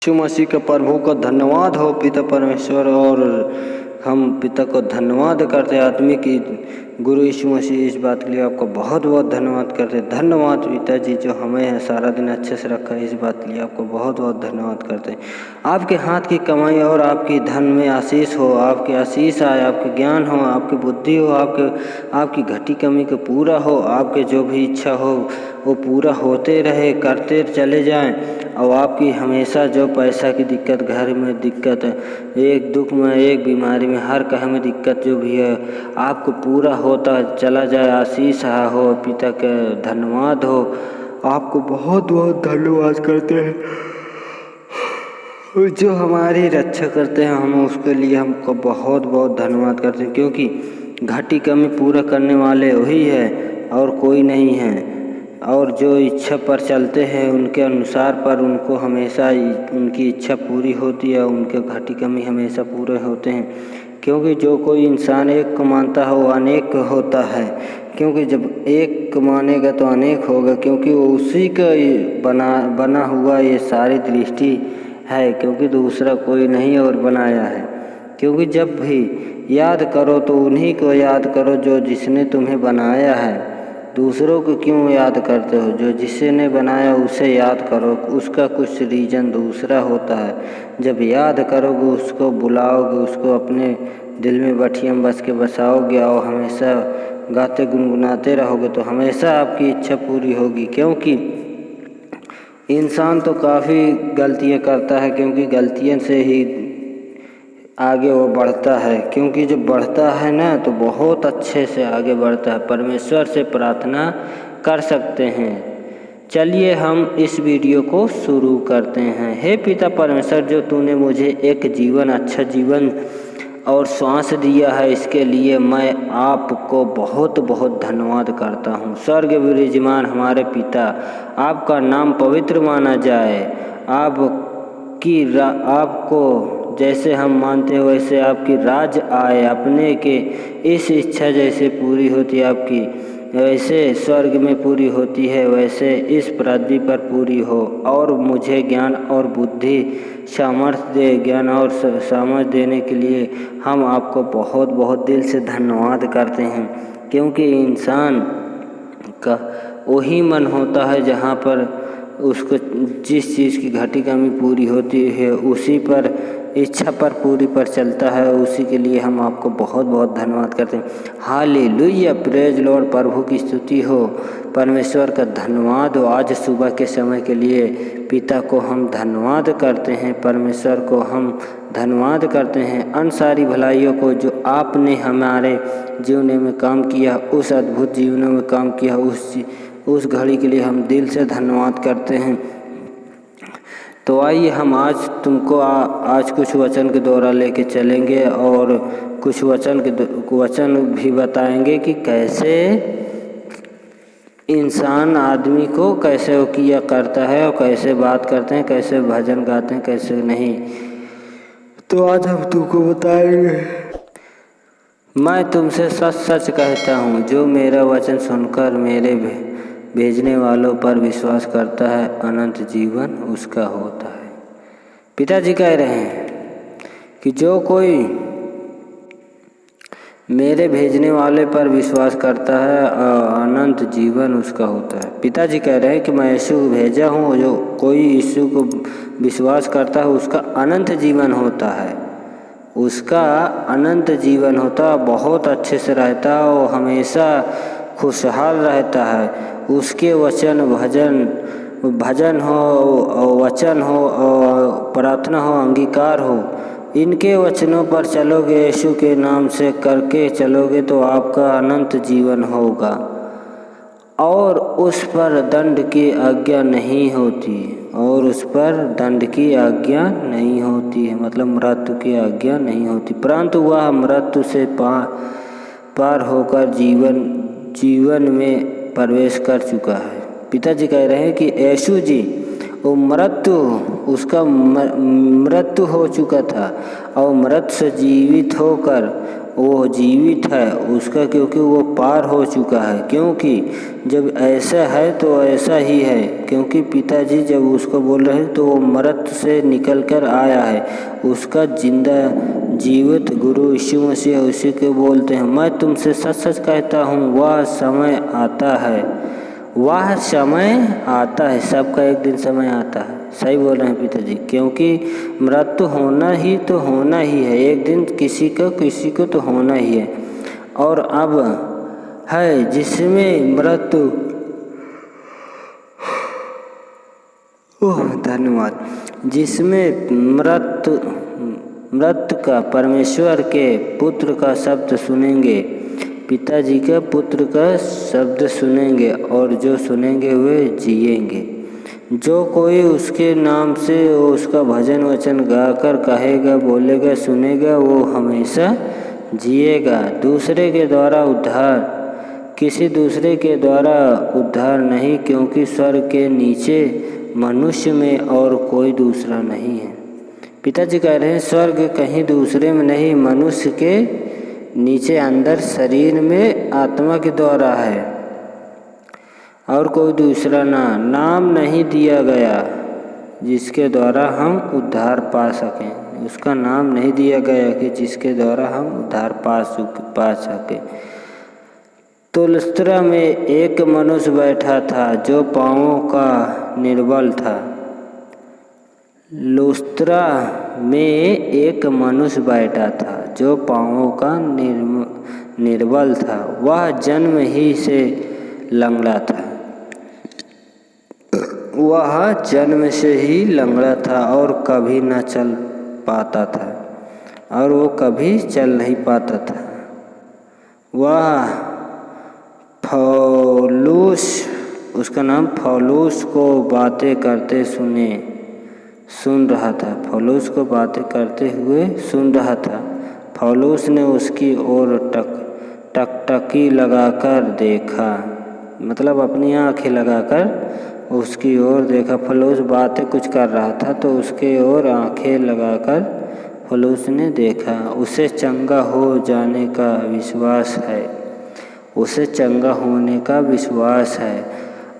यीशु मसीह के प्रभु को धन्यवाद हो पिता परमेश्वर। और हम पिता को धन्यवाद करते आदमी की गुरु यीशु मसीह इस बात के लिए आपको बहुत बहुत धन्यवाद करते। धन्यवाद पिताजी जो हमें सारा दिन अच्छे से रखा है, इस बात के लिए आपको बहुत बहुत धन्यवाद करते हैं। आपके हाथ की कमाई और आपकी धन में आशीष हो, आपकी आशीष आए, आपके ज्ञान हो, आपकी बुद्धि हो, आपकी घटी कमी को पूरा हो, आपके जो भी इच्छा हो वो पूरा होते रहे, करते चले जाएं। और आपकी हमेशा जो पैसा की दिक्कत, घर में दिक्कत, एक दुख में, एक बीमारी में, हर कहे में दिक्कत जो भी है आपको पूरा होता चला जाए, आशीष हो। पिता के धन्यवाद हो, आपको बहुत बहुत धन्यवाद करते हैं। जो हमारी रक्षा करते हैं हम उसके लिए हमको बहुत बहुत धन्यवाद करते हैं, क्योंकि घटी कमी पूरा करने वाले वही है और कोई नहीं है। और जो इच्छा पर चलते हैं उनके अनुसार पर उनको हमेशा उनकी इच्छा पूरी होती है, उनके घटी कमी हमेशा पूरे होते हैं। क्योंकि जो कोई इंसान एक कमाता है वो अनेक होता है, क्योंकि जब एक कमानेगा तो अनेक होगा, क्योंकि वो उसी का बना हुआ ये सारी दृष्टि है, क्योंकि दूसरा कोई नहीं और बनाया है। क्योंकि जब भी याद करो तो उन्हीं को याद करो जो जिसने तुम्हें बनाया है। दूसरों को क्यों याद करते हो? जो जिसने बनाया उसे याद करो, उसका कुछ रीज़न दूसरा होता है। जब याद करोगे, उसको बुलाओगे, उसको अपने दिल में बठिया में बस के बसाओगे और हमेशा गाते गुनगुनाते रहोगे तो हमेशा आपकी इच्छा पूरी होगी। क्योंकि इंसान तो काफ़ी गलतियाँ करता है, क्योंकि गलतियों से ही आगे वो बढ़ता है। क्योंकि जब बढ़ता है ना तो बहुत अच्छे से आगे बढ़ता है। परमेश्वर से प्रार्थना कर सकते हैं। चलिए हम इस वीडियो को शुरू करते हैं। हे पिता परमेश्वर, जो तूने मुझे एक जीवन, अच्छा जीवन और श्वास दिया है, इसके लिए मैं आपको बहुत बहुत धन्यवाद करता हूँ। स्वर्ग विराजमान हमारे पिता, आपका नाम पवित्र माना जाए। आपको जैसे हम मानते हैं वैसे आपकी राज आए, अपने के इस इच्छा जैसे पूरी होती है आपकी, वैसे स्वर्ग में पूरी होती है, वैसे इस पृथ्वी पर पूरी हो। और मुझे ज्ञान और बुद्धि सामर्थ्य दे। ज्ञान और सामर्थ्य देने के लिए हम आपको बहुत बहुत दिल से धन्यवाद करते हैं। क्योंकि इंसान का वही मन होता है जहाँ पर उसको जिस चीज़ की घटी कमी पूरी होती है उसी पर इच्छा पर पूरी पर चलता है। उसी के लिए हम आपको बहुत बहुत धन्यवाद करते हैं। Hallelujah, praise Lord. प्रभु की स्तुति हो, परमेश्वर का धन्यवाद हो। आज सुबह के समय के लिए पिता को हम धन्यवाद करते हैं, परमेश्वर को हम धन्यवाद करते हैं। अन सारी भलाइयों को जो आपने हमारे जीवन में काम किया, उस अद्भुत जीवन में काम किया, उस घड़ी के लिए हम दिल से धन्यवाद करते हैं। तो आइए हम आज तुमको आज कुछ वचन के द्वारा लेके चलेंगे और कुछ वचन भी बताएंगे कि कैसे इंसान आदमी को कैसे वो किया करता है और कैसे बात करते हैं, कैसे भजन गाते हैं, कैसे नहीं। तो आज हम तुमको बताएंगे। मैं तुमसे सच सच कहता हूँ, जो मेरा वचन सुनकर मेरे भेजने वालों पर विश्वास करता है, अनंत जीवन उसका होता है। पिताजी कह रहे हैं कि जो कोई मेरे भेजने वाले पर विश्वास करता है, अनंत जीवन उसका होता है। पिताजी कह रहे हैं कि मैं यीशु को भेजा हूँ, जो कोई यीशु को विश्वास करता है उसका अनंत जीवन होता है। उसका अनंत जीवन होता है, बहुत अच्छे से रहता है, वो हमेशा खुशहाल रहता है। उसके वचन भजन हो, वचन हो, प्रार्थना हो, अंगीकार हो, इनके वचनों पर चलोगे, यीशु के नाम से करके चलोगे तो आपका अनंत जीवन होगा। और उस पर दंड की आज्ञा नहीं होती, और उस पर दंड की आज्ञा नहीं होती है, मतलब मृत्यु की आज्ञा नहीं होती, परंतु वह मृत्यु से पार होकर जीवन में प्रवेश कर चुका है। पिताजी कह रहे हैं कि यीशु जी वो उसका मृत्यु हो चुका था और मृत्यु से जीवित होकर वो जीवित है उसका, क्योंकि वो पार हो चुका है। क्योंकि जब ऐसा है तो ऐसा ही है, क्योंकि पिताजी जब उसको बोल रहे हैं तो वो मृत से निकल कर आया है। उसका जिंदा जीवित गुरु यीशु मसीह उसी को बोलते हैं, मैं तुमसे सच सच कहता हूँ वह समय आता है, वह समय आता है, सबका एक दिन समय आता है। सही बोल रहे हैं पिताजी, क्योंकि मृत्यु होना ही तो होना ही है, एक दिन किसी को तो होना ही है। और अब है जिसमें मृत्यु, धन्यवाद, जिसमें मृत्यु का परमेश्वर के पुत्र का शब्द सुनेंगे, पिताजी के पुत्र का शब्द सुनेंगे, और जो सुनेंगे वे जिएंगे। जो कोई उसके नाम से उसका भजन वचन गाकर कहेगा, बोलेगा, सुनेगा, वो हमेशा जिएगा। दूसरे के द्वारा उद्धार, किसी दूसरे के द्वारा उद्धार नहीं, क्योंकि स्वर्ग के नीचे मनुष्य में और कोई दूसरा नहीं है। पिताजी कह रहे हैं स्वर्ग कहीं दूसरे में नहीं, मनुष्य के नीचे अंदर शरीर में आत्मा के द्वारा है, और कोई दूसरा नाम नहीं दिया गया जिसके द्वारा हम उद्धार पा सकें। उसका नाम नहीं दिया गया कि जिसके द्वारा हम उद्धार पा सकें। तो लुस्त्रा में एक मनुष्य बैठा था जो पाँवों का निर्बल था। लुस्त्रा में एक मनुष्य बैठा था जो पाँवों का निर्बल था। वह जन्म ही से लंगड़ा था। वह जन्म से ही लंगड़ा था और कभी न चल पाता था, और वो कभी चल नहीं पाता था। वह फौलूस, उसका नाम फौलूस को बातें करते सुन रहा था। फौलूस को बातें करते हुए सुन रहा था। फौलूस ने उसकी ओर टकटकी लगाकर देखा, मतलब अपनी आँखें लगाकर उसकी ओर देखा। फौलूस बातें कुछ कर रहा था तो उसके ओर आँखें लगाकर फौलूस ने देखा। उसे चंगा हो जाने का विश्वास है, उसे चंगा होने का विश्वास है।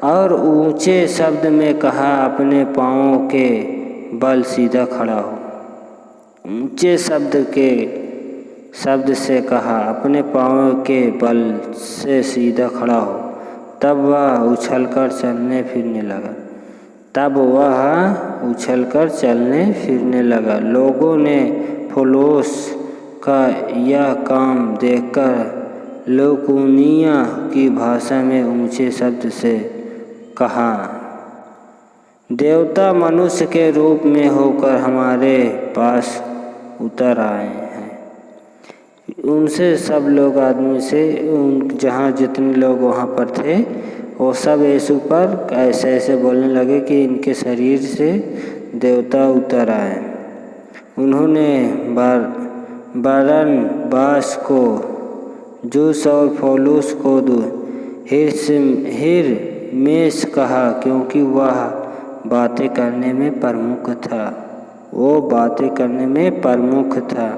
और ऊंचे शब्द में कहा, अपने पाँवों के बल सीधा खड़ा हो। ऊंचे शब्द से कहा, अपने पाँवों के बल से सीधा खड़ा हो। तब वह उछलकर चलने लगा। लोगों ने फौलूस का यह काम देखकर लुकाउनिया की भाषा में ऊंचे शब्द से कहा, देवता मनुष्य के रूप में होकर हमारे पास उतर आए हैं। उनसे सब लोग आदमी से जहाँ जितने लोग वहाँ पर थे वो सब यीशु पर ऐसे बोलने लगे कि इनके शरीर से देवता उतर आए। उन्होंने बरनबास को जूस और फौलूस को हिरमेस कहा, क्योंकि वह बातें करने में प्रमुख था।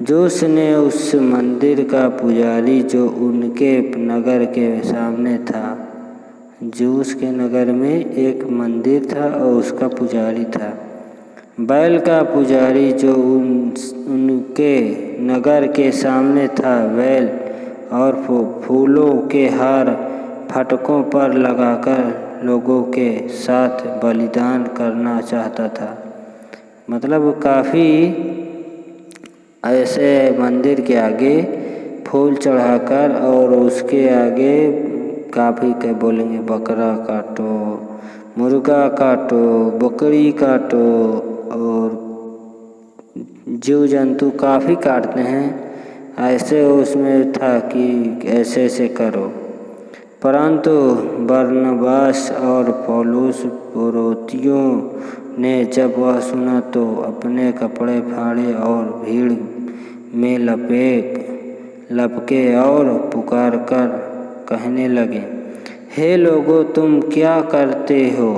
जूस ने उस मंदिर का पुजारी जो उनके नगर के सामने था, जूस के नगर में एक मंदिर था और उसका पुजारी था। बैल का पुजारी जो उनके नगर के सामने था, बैल और फूलों के हार फाटकों पर लगाकर लोगों के साथ बलिदान करना चाहता था। मतलब काफ़ी ऐसे मंदिर के आगे फूल चढ़ाकर और उसके आगे काफ़ी के बोलेंगे, बकरा काटो, मुर्गा काटो, बकरी काटो, और जीव जंतु काफ़ी काटते हैं। ऐसे उसमें था कि ऐसे करो। परंतु बरनबास और पौलुस पुरोहितों ने जब वह सुना तो अपने कपड़े फाड़े और भीड़ में लपके और पुकार कर कहने लगे, हे लोगों, तुम क्या करते हो?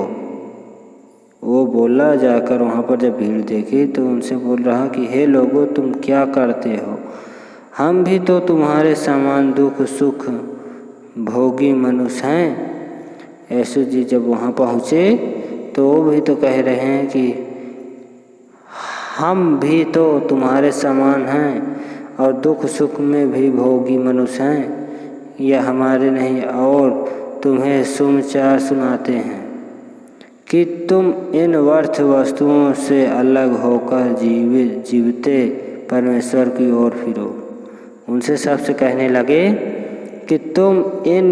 वो बोला जाकर वहाँ पर जब भीड़ देखी तो उनसे बोल रहा कि हे लोगों, तुम क्या करते हो? हम भी तो तुम्हारे समान दुख सुख भोगी मनुष्य हैं। यीशु जी जब वहाँ पहुँचे तो वो भी तो कह रहे हैं कि हम भी तो तुम्हारे समान हैं और दुख सुख में भी भोगी मनुष्य हैं। यह हमारे नहीं और तुम्हें समाचार सुनाते हैं कि तुम इन व्यर्थ वस्तुओं से अलग होकर जीवते परमेश्वर की ओर फिरो। उनसे सबसे कहने लगे कि तुम इन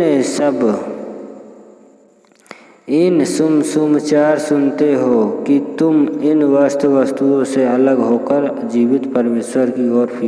समाचार सुनते हो कि तुम इन वस्तुओं से अलग होकर जीवित परमेश्वर की ओर फिरो।